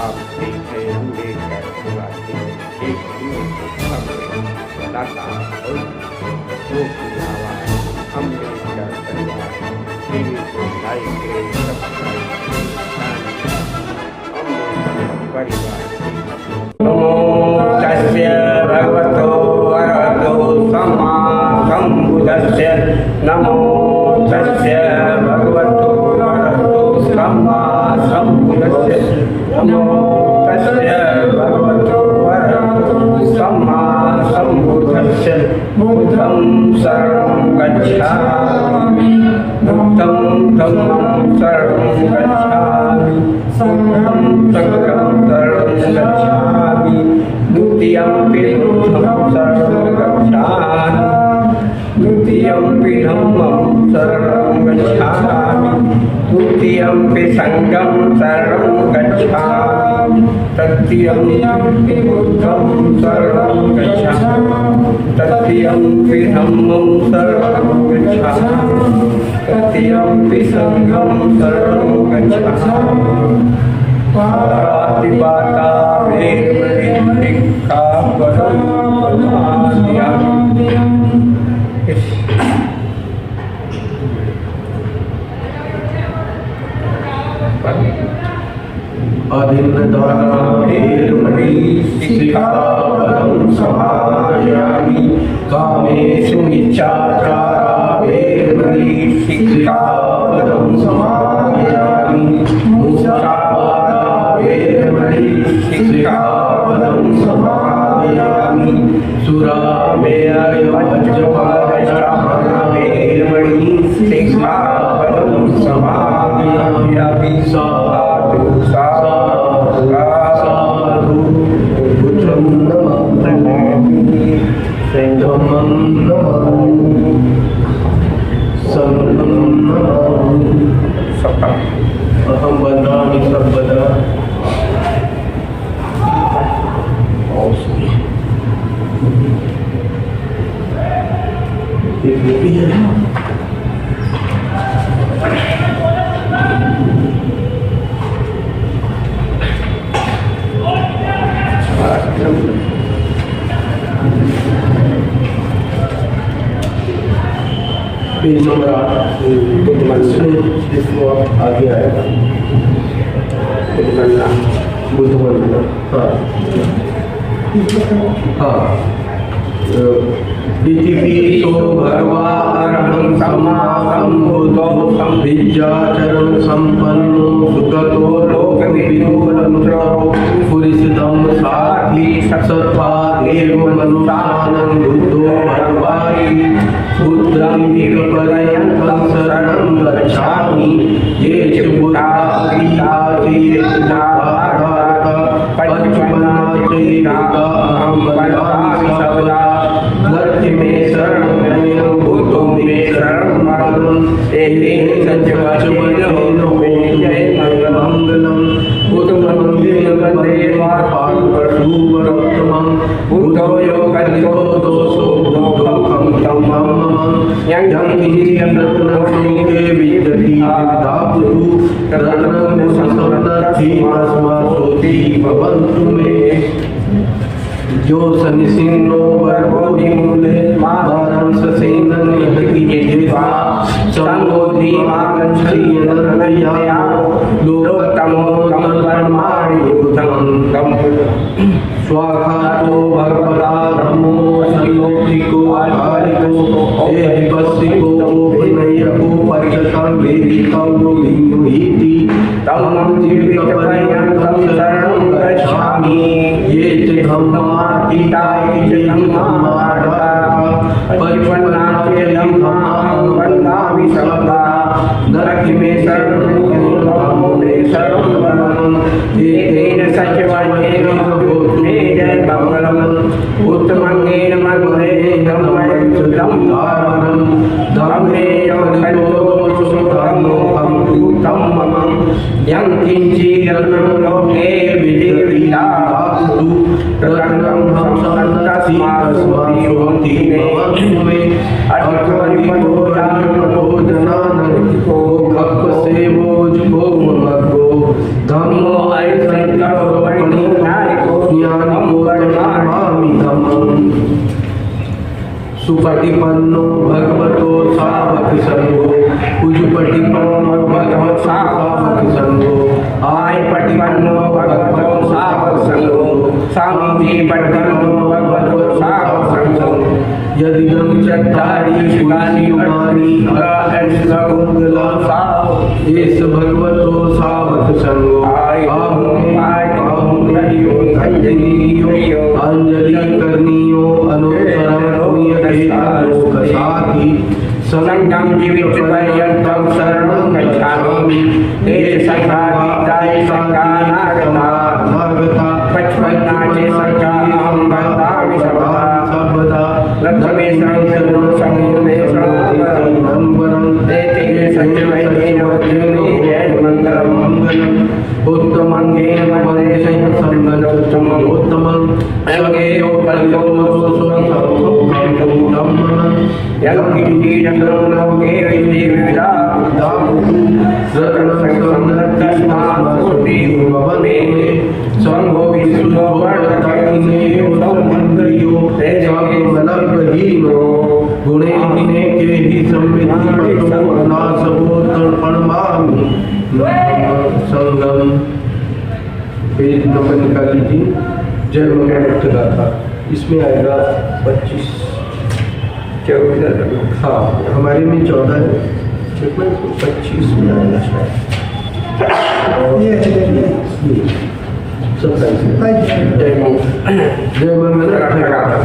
आप देखे होंगे एक दाता और वो की आवाज अम्बेडकर परिवार लाइक परिवार। नमो तस्य भगवतो अरहतो सम्मा सम्बुद्धस्य। नमो तस्य भगवतो अरहतो सम्मा सम्बुद्धस्य। नमो तस्य भगवतो अरहतो सम्मा सम्बुद्धस्य। बुद्धं शरणं गच्छामि बुद्धं धम्मं शरणं गच्छामि संघं शरणं गच्छामि द्वितीयंपि बुद्धं शरणं गच्छामि द्वितीयंपि धम्मं शरणं गच्छामि तृतीयंपि संघं शरणं गच्छामि तृतीयंपि बुद्धं शरणं गच्छामि तृतीयंपि धम्मं शरणं गच्छामि तृतीयंपि संघं शरणं गच्छामि। पातिपाता वेदमणि सिक्खापदं समादयामि। अदिन्नदाना वेदमणि सिक्खापदं समादयामि। कामेषु मिच्छाचारा वेदमणि सिक्खापदं समादयामि। मुसावादा वेदमणि सिक्खापदं समादयामि। सुरामेरयवज्रपादश्रवण वेदमणि सिक्खापदं समादयामि। साधु साधु साधु बुद्धं नमामि धम्मं नमामि संघं नमामि। अहं वदामि सर्वदा पेज नंबर 8 इसको आगे आएगा बुद्ध वंदना। हाँ इतिपिसो भगवा अरहं सम्मा सम्बुद्धो विद्याचरण संपन्नो सुगतो लोकविदो पुरुषोत्तम साक्षी सत्त्वादेव मनुष्यानं बुद्धो भगवान् बुद्धं विपर्यन्तं शरणं गच्छामि। ये च बुद्धा गीता पञ्चमना अहं वदामि सर्वदा लक्ष्य मे शरणं बुद्धो मे शरणं एतेन सत्यवचनेन मे जय मंगलम बुद्धमन्दिरमध्ये वार्पाणुपशुवरोत्तमं बुद्धो योगनिको दोषो बुद्धोऽहं तं मम यं किञ्चिदन्तरत्नके विदधि विदापुतु तदनं संसर्णर्थि तस्मात् भवन्तु मे। जो सनिसिन्नो वर्गोधि मूले मारं ससेनन यज्ञा संगोधि मागच्छयनया लोकतमो तमपरमाणि बुद्धं तम स्वाखातो भगवता धम्मो संयोगिको आधारिको एहिपस्सिको विनयको परिगतं वेदिकं योगिनुहिति तमं जीवितपर्यन्तं शरणं गच्छामि। ये च धम्मातीताय च धम्मार्था परिपन्नाय धम्मां वन्दामि सर्वदा नरति मे शरणं धम्मो मे शरणं एतेन सत्यवाक्येन मे जय मंगलम उत्तमंगेन मङ्गले धम्मं सुधं धारणं धम्मे योगनिको सुधम्मोऽहं तु मम यं किञ्चिदन्नं लोके विधिर्विधातु तदन्नं तस्मात् मे अर्थवनिपो भोजनानन्दिको भक्तसेवो जुगो मग्गो धम्मो ऐसंकरो सुपटिपन्नो भगवतो सावक संगो उजुपटिपन्नो भगवतो सावक संगो आय पटिपन्नो भगवतो सावक संगो स्वामी पटिपन्नो भगवतो सावक संगो यदि गंग चट्टारी शिवानी युगानी अगला साव इस भगवतो सावक संगो आय अंजलि करनियो अनुसरण साथी संगम जीवित पर्यंतम शरणं गच्छामि ते संघाताय संघानागता पचपन्नाचे संघानां गतामि सर्वदा लब्धमे शरणं संगमे शरणं ते संजयेन वज्रेण जय मंगलम उत्तमंगेन महेशेन संगतोत्तमं उत्तमं अंगेयो कल्योमसो धम्मं यज्ञेन लोके विविधा रत्नसंगतस्मात्ति भवने संभो विष्णु वर्तकनेयो संमंत्रियो तेजमलभहीनो गुणेहिने के ही संविद्धि अनासवो तर्पणमामि संगम पेज नंबर निकाल लीजिए जय मंगल गाथा इसमें आएगा 25 हाँ हमारे में 14 है 25 में आएगा शायद 27 जय मंगल गाथा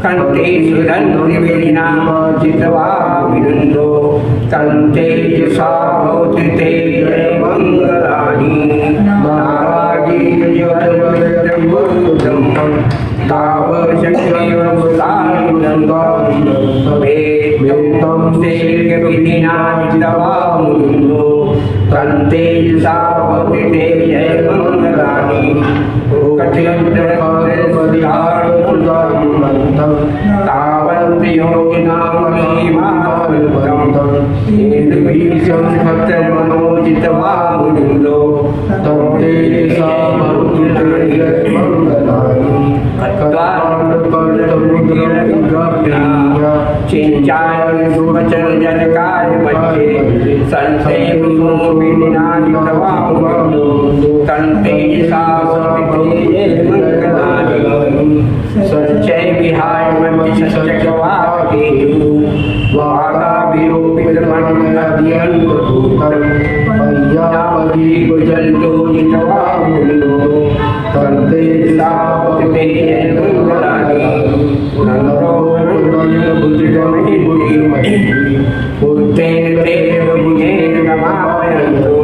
कंते सुरन्तिवेदिना चित्वा विनन्दो कंते यशा भवति ते मंगलानि नाराजी जयवद्यवद्यं तावशक्तिवसानन्दं वेदं सेव्यविधिना चित्वा विनन्दो कंते यशा भवति ते मंगलानि तावन्ति योगिनामहीमावृतं येदुभीषं भक्तमनोजितवामुनिन्दो तं ते सा भक्तिर्जय मङ्गलानि कत्वानुपर्तमुद्रमुद्रप्रिया चिञ्चाय सुवचनजनकाय मध्ये संसेव सोमिनाजितवामुनिन्दो तं ते सा भक्तिर्जय मङ्गलानि सच्चै विहाय मति सच्चकवाकेतु वागाभिरोपितमन्नद्यन्तभूतं पय्यावधि कुजल्तो जितवामुनिन्दो तन्ते सावतिते मङ्गलानि नन्दो बुद्धिमहिमहि पुत्तेन तेन बुद्धेन नमामयन्तु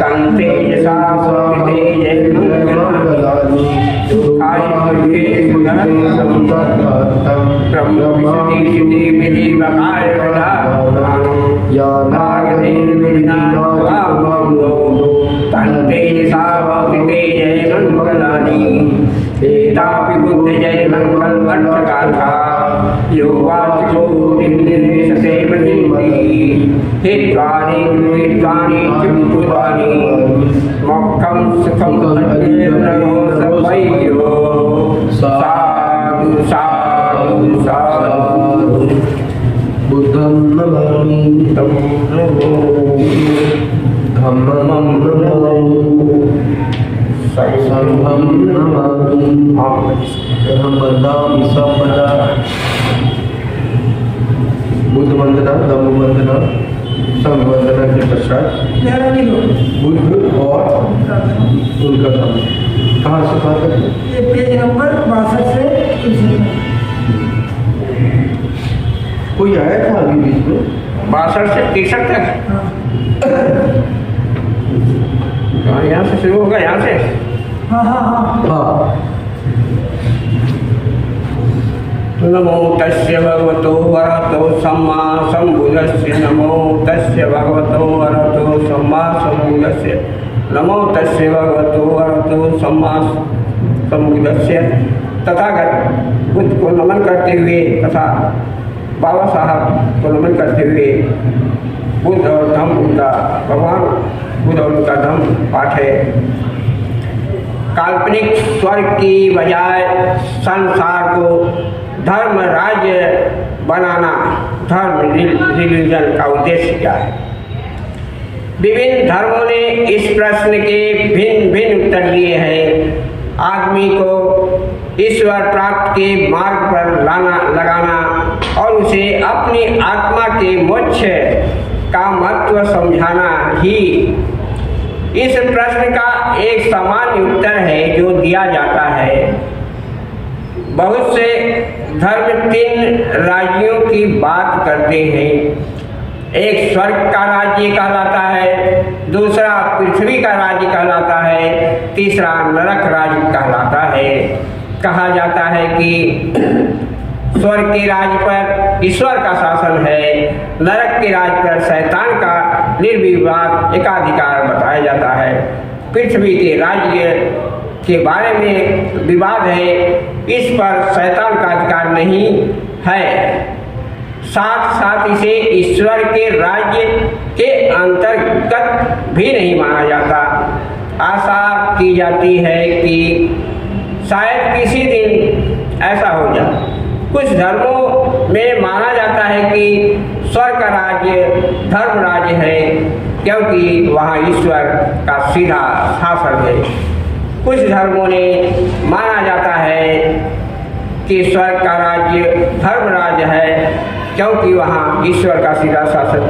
तन्ते सावतिते मङ्गलानि तन्ते सावतिते जय मंगलानि एतापि बुद्ध जय मंगल गाथा यो वाचो निर्देशते मनिन्ति हित्वानि हित्वानि चित्तवानि मोक्षं सुखं अज्ञेयो सवैयो साधु साधु साधु बुद्धं नमामि तं धम्मं नमामि संघं नमामि अहं वदामि सर्वदा बुद्ध वंदना धम्म वंदना संघ वंदना के पश्चात बुद्ध और उनका धर्म कहाँ से कहाँ तक ये पेज नंबर 62 से 63 कोई आया था अभी बीच में 62 से 63 तक यहाँ से शुरू होगा यहाँ से हाँ हाँ हाँ हाँ नमो तस्य भगवतो अरहतो सम्मा सम्बुद्धस्य नमो तस्य भगवतो अरहतो सम्मा सम्बुद्धस्य नमो तस्य भगवतो अरहतो सम्मा सम्बुद्धस्य। तथागत बुद्ध को नमन करते हुए तथा बाबा साहब को नमन करते हुए बुद्ध और धम्म उनका भगवान बुद्ध और उनका धम्म पाठ है। काल्पनिक स्वर्ग की बजाय संसार को धर्म राज्य बनाना धर्म रिलीजन का उद्देश्य क्या है? विभिन्न धर्मों ने इस प्रश्न के भिन्न भिन्न उत्तर दिए हैं। आदमी को ईश्वर प्राप्त के मार्ग पर लगाना और उसे अपनी आत्मा के मोक्ष का महत्व समझाना ही इस प्रश्न का एक सामान्य उत्तर है जो दिया जाता है। बहुत से धर्म 3 राज्यों की बात करते हैं। एक स्वर्ग का राज्य कहलाता है, दूसरा पृथ्वी का राज्य कहलाता है, तीसरा नरक राज्य कहलाता है। कहा जाता है कि स्वर्ग के राज्य पर ईश्वर का शासन है, नरक के राज्य पर शैतान का निर्विवाद एकाधिकार बताया जाता है। पृथ्वी के राज्य के बारे में विवाद है, इस पर शैतान का अधिकार नहीं है। साथ साथ इसे ईश्वर के राज्य के अंतर्गत भी नहीं माना जाता। आशा की जाती है कि शायद किसी दिन ऐसा हो जाए। कुछ धर्मों में माना जाता है कि स्वर्ग का राज्य धर्म राज्य है क्योंकि वहाँ ईश्वर का सीधा शासन है। कुछ धर्मों ने माना जाता है कि स्वर्ग का राज्य धर्म राज्य है क्योंकि वहाँ ईश्वर का सीधा शासन।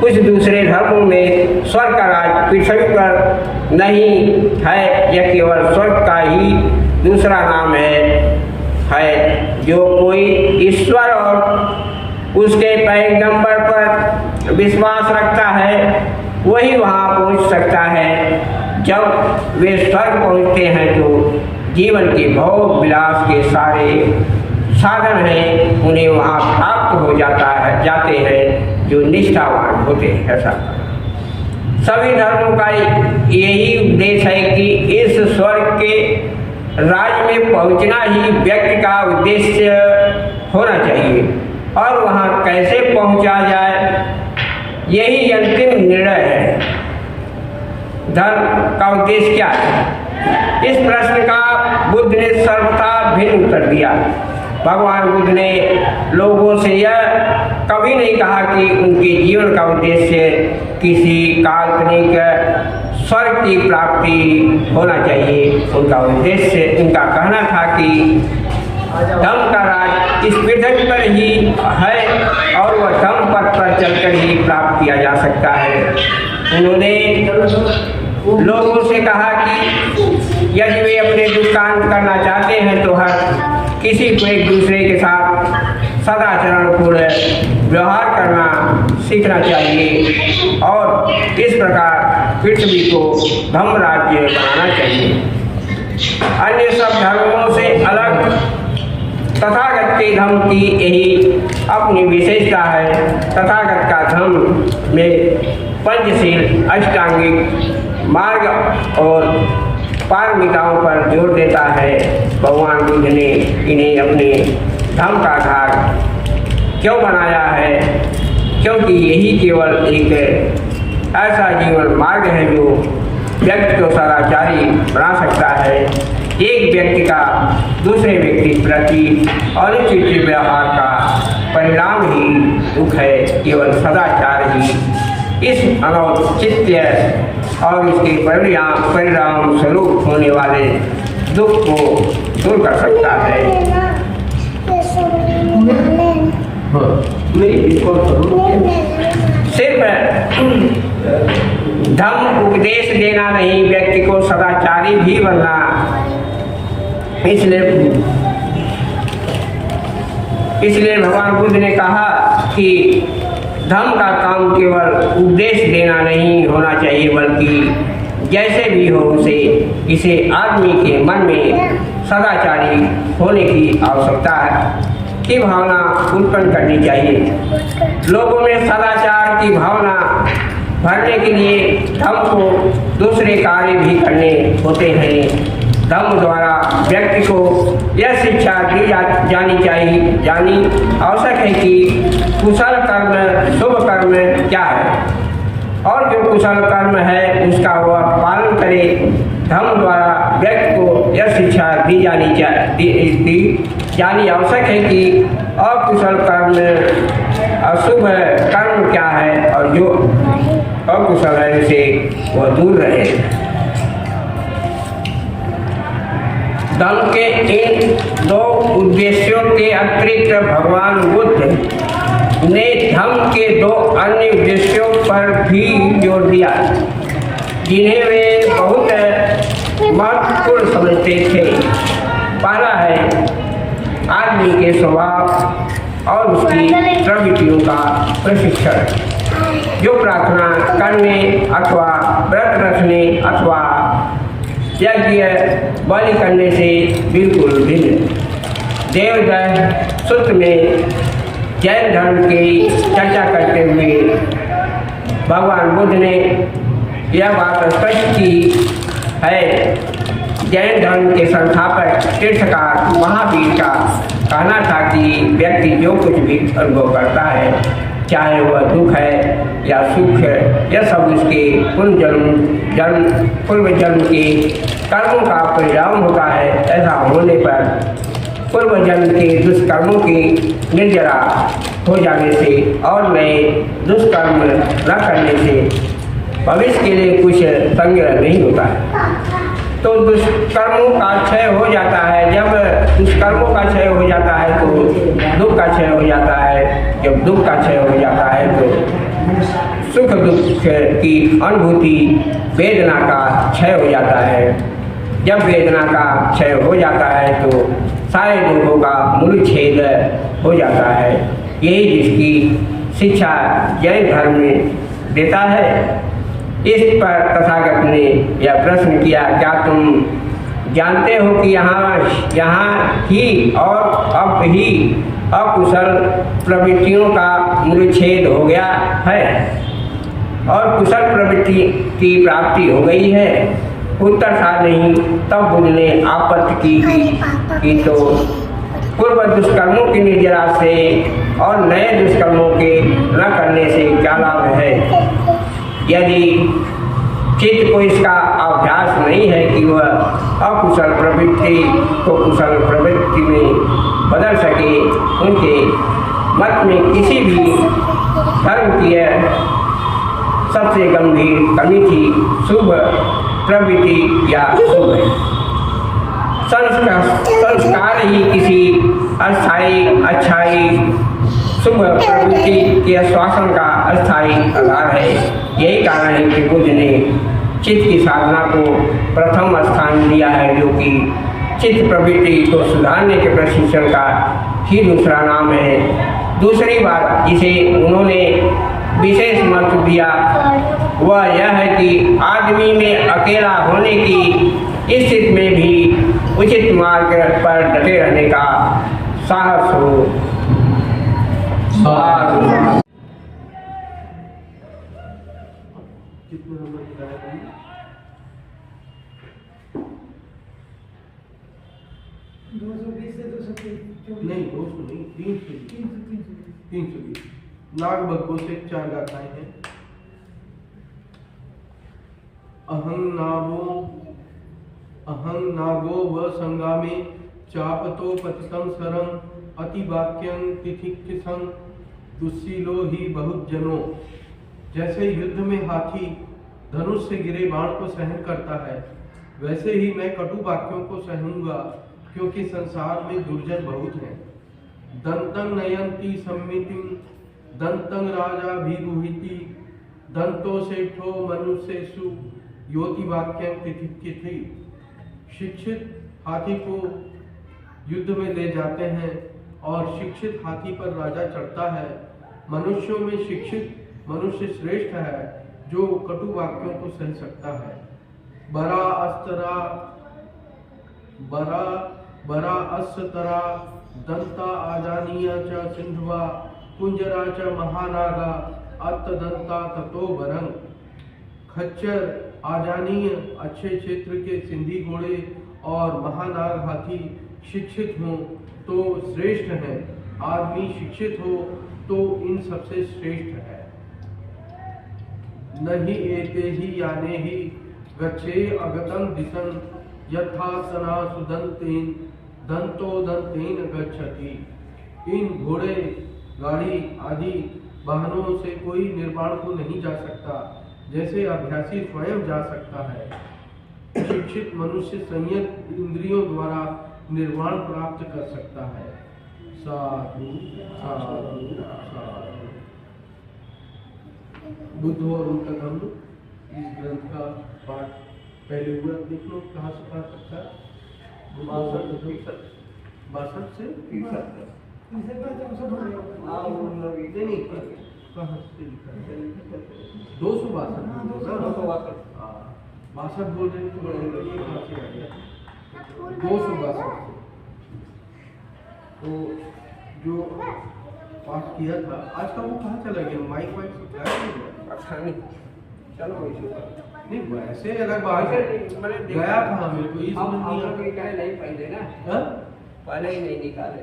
कुछ दूसरे धर्मों में स्वर्ग का राज्य पृथ्वी पर नहीं है, यह केवल स्वर्ग का ही दूसरा नाम है। जो कोई ईश्वर और उसके पैगंबर पर विश्वास रखता है वही वहाँ पहुँच सकता है। जब वे स्वर्ग पहुँचते हैं तो जीवन के भोग विलास के सारे साधन हैं उन्हें वहाँ प्राप्त हो जाते हैं जो निष्ठावान होते हैं। ऐसा सभी धर्मों का यही उद्देश्य है कि इस स्वर्ग के राज्य में पहुँचना ही व्यक्ति का उद्देश्य होना चाहिए और वहाँ कैसे पहुँचा जाए यही अंतिम निर्णय है। धर्म का उद्देश्य क्या है? इस प्रश्न का बुद्ध ने सर्वथा भिन्न उत्तर दिया। भगवान बुद्ध ने लोगों से यह कभी नहीं कहा कि उनके जीवन का उद्देश्य किसी काल्पनिक स्वर्ग की प्राप्ति होना चाहिए। उनका उद्देश्य उनका कहना था कि धम्म का राज इस पृथ्वी पर ही है और वह धम्म पथ पर चलकर ही प्राप्त किया जा सकता है। उन्होंने लोगों से कहा कि यदि वे अपने दुष्काम करना चाहते हैं तो हर किसी को एक दूसरे के साथ सदाचरणपूर्ण व्यवहार करना सीखना चाहिए और इस प्रकार पृथ्वी को धम्म राज्य बनाना चाहिए। अन्य सब धर्मों से अलग तथागत के धम्म की यही अपनी विशेषता है। तथागत का धम्म में पंचशील अष्टांगिक मार्ग और पारमिताओं पर जोर देता है। भगवान बुद्ध ने इन्हें अपने धम्म का आधार क्यों बनाया है? क्योंकि यही केवल एक ऐसा जीवन मार्ग है जो व्यक्ति को सदाचारी बना सकता है। एक व्यक्ति का दूसरे व्यक्ति के प्रति अनुचित व्यवहार का परिणाम ही दुख है। केवल सदाचार ही इस अनौचित्य और इसके परिणाम स्वरूप होने वाले दुख को दूर कर सकता है। सिर्फ धम्म उपदेश देना नहीं, व्यक्ति को सदाचारी भी बनना। इसलिए भगवान बुद्ध ने कहा कि धम्म का काम केवल उपदेश देना नहीं होना चाहिए, बल्कि जैसे भी हो इसे आदमी के मन में सदाचारी होने की आवश्यकता है। की भावना उत्पन्न करनी चाहिए। लोगों में सदाचार की भावना भरने के लिए धर्म को दूसरे कार्य भी करने होते हैं। धर्म द्वारा व्यक्ति को यह शिक्षा दी जानी आवश्यक है कि कुशल कर्म शुभ कर्म क्या है और जो कुशल कर्म है उसका वह पालन करे। धर्म द्वारा व्यक्ति को यह शिक्षा दी जानी आवश्यक है कि अकुशल कर्म अशुभ कर्म क्या है और जो अकुशल है से वह दूर रहे। धर्म के इन दो उद्देश्यों के अतिरिक्त भगवान बुद्ध ने धर्म के दो अन्य उद्देश्यों पर भी जोर दिया जिन्हें वे बहुत महत्वपूर्ण समझते थे। पहला है आदमी के स्वभाव और उसकी प्रवृत्तियों का प्रशिक्षण, जो प्रार्थना करने अथवा व्रत रखने अथवा यज्ञ बलि करने से बिल्कुल भिन्न। देवदत्त सूत्र में जैन धर्म की चर्चा करते हुए भगवान बुद्ध ने यह बात स्पष्ट की है। जैन धर्म के संस्थापक तीर्थकार महावीर का कहना था कि व्यक्ति जो कुछ भी अनुभव करता है, चाहे वह दुख है या सुख है, यह सब उसके पूर्व जन्म के कर्मों का परिणाम होता है। ऐसा होने पर पूर्व जन्म के दुष्कर्मों की निर्जरा हो जाने से और नए दुष्कर्म न करने से भविष्य के लिए कुछ संग्रह नहीं होता है। तो दुष्कर्मों का क्षय हो जाता है। जब दुष्कर्मों का क्षय हो जाता है तो दुख का क्षय हो जाता है। जब दुख का क्षय हो जाता है तो सुख दुख की अनुभूति वेदना का क्षय हो जाता है। जब वेदना का क्षय हो जाता है तो सारे दुखों का मूल छेद हो जाता है। यही जिसकी शिक्षा जैन धर्म में देता है। इस पर तथागत ने यह प्रश्न किया, क्या तुम जानते हो कि यहाँ ही और अब ही अकुशल प्रवृत्तियों का मूलछेद हो गया है और कुशल प्रवृत्ति की प्राप्ति हो गई है? उत्तर था नहीं। तब बुद्ध ने आपत्ति की तो पूर्व दुष्कर्मों की निर्जरा से और नए दुष्कर्मों के न करने से क्या लाभ है? यदि चित्त को इसका अभ्यास नहीं है कि वह अकुशल प्रवृत्ति को कुशल प्रवृत्ति में बदल सके, उनके मत में किसी भी धर्म की सबसे गंभीर कमी थी शुभ प्रवृत्ति या शुभ संस्कार ही किसी अस्थायी अच्छाई शुभ प्रवृत्ति के आश्वासन का अस्थायी आधार है। यही कारण है कि बुद्ध ने चित्त की साधना को प्रथम स्थान दिया है, जो कि चित्त प्रवृत्ति को सुधारने के प्रशिक्षण का ही दूसरा नाम है। दूसरी बात जिसे उन्होंने विशेष महत्व दिया वह यह है कि आदमी में अकेला होने की स्थिति में भी उचित मार्ग पर डटे रहने का साहस हो। कितने नंबर बताया? नहीं 200 नहीं, 320। नाग भगवो से 4 गाथाएं हैं। अहं नागो व संगामे चापतो पतितं सरं अति वाक्यं तिथिक्खं दुस्सीलो ही बहुत जनों। जैसे युद्ध में हाथी धनुष से गिरे बाण को सहन करता है, वैसे ही मैं कटु वाक्यों को सहूंगा, क्योंकि संसार में दुर्जन बहुत हैं। दंतं नयंती सम्मितिं दंतं राजा भीगुहिति दंतो सेठो मनुष्येषु योति वाक्यं तिथिक्खति। शिक्षित हाथी को युद्ध में ले जाते हैं और शिक्षित हाथी पर राजा चढ़ता है। मनुष्यों में शिक्षित मनुष्य श्रेष्ठ है, जो कटु वाक्यों को सह सकता है। बरा अस्तरा दंता आजानीय च सिंधवा कुंजरा च महानागा अत्तदंता ततो बरंग। खच्चर आजानीय अच्छे क्षेत्र के सिंधी घोड़े और महानाग हाथी शिक्षित हों तो श्रेष्ठ है। आदमी शिक्षित हो तो इन सबसे श्रेष्ठ है। नहीं एते ही याने ही गच्छे अगतं दिशं यथा सना सुदंतेन दंतो दंतेन गच्छति। इन घोड़े गाड़ी आदि वाहनों से कोई निर्वाण को नहीं जा सकता जैसे अभ्यासी स्वयं जा सकता है। शिक्षित मनुष्य संयत इंद्रियों द्वारा निर्वाण प्राप्त कर सकता है। साधु साधु साधु। बुद्ध और उनका धम्म इस ग्रंथ का पाठ पहले हुआ। देख लो कहाँ से पढ़ सकता है। 62 से 62 बोल रहे हैं तो ये कहाँ से आ गया? 262। तो जो पाठ किया था आज का वो कहाँ चला गया? माइक वाइक चलो नहीं वैसे अलग बात है। गया कहाँ मेरे को ये समझ नहीं आ नहीं पहले ना हाँ? पहले ही नहीं निकाले।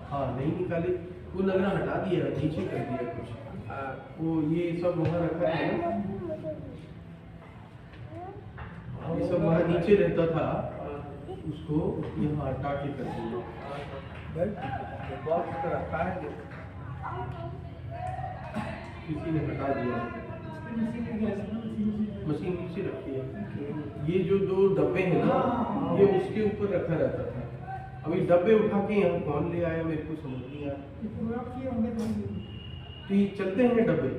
हाँ नहीं निकाले वो लग रहा हटा दिया नीचे कर दिया कुछ। वो ये सब वहाँ रखा है ये सब वहाँ नीचे रहता था उसको यहाँ हटा के कर दिया। रखा है किसी ने हटा दिया। मशीन नीचे रखी है। ये जो दो डब्बे हैं ना ये उसके ऊपर रखा रहता था। अभी डब्बे उठा के यहाँ कौन ले आया मेरे को समझ नहीं आया। तो ये चलते हैं डब्बे।